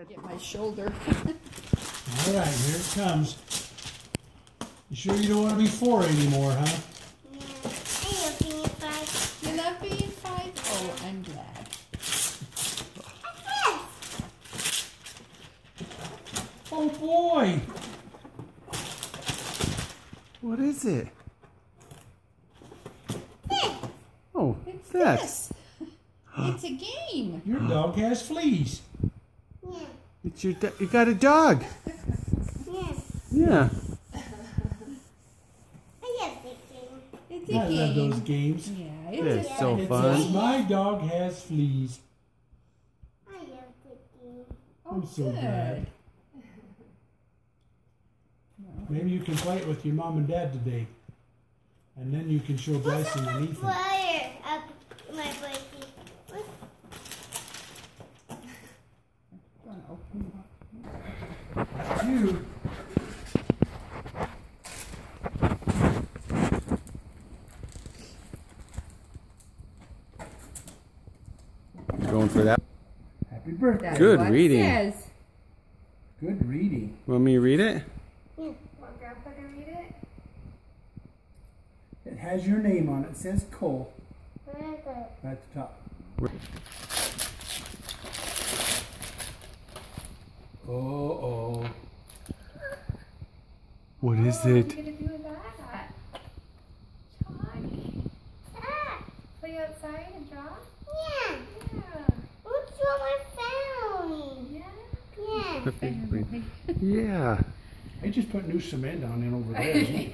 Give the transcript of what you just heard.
Get my shoulder. All right, here it comes. You sure you don't want to be 4 anymore, huh? I love being 5. You love being 5? Oh, I'm glad. Oh boy! What is it? Oh, It's that. this. It's a game. Your dog has fleas. Yeah. It's your. You got a dog. Yes. Yeah. I love this game. It's a I game. love those games. Yeah, It's it's a so It fun. says, my dog has fleas. I love this game. I'm so good. glad. Maybe you can play it with your mom and dad today. And then you can show Bryson and Ethan. Fire up my blankie. Gonna open up. You. Going for that. Happy birthday. That's Good what it reading. says. Good reading. Want me to read it? Want Grandpa to read it? It has your name on it. It says Cole Where is it? at the top. Oh. What is What are you it? gonna do with that? Johnny. Ah, Play outside and draw? yeah. Yeah. What's on my phone? Yeah. Yeah. Yeah. They just put new cement down in over there. Isn't it?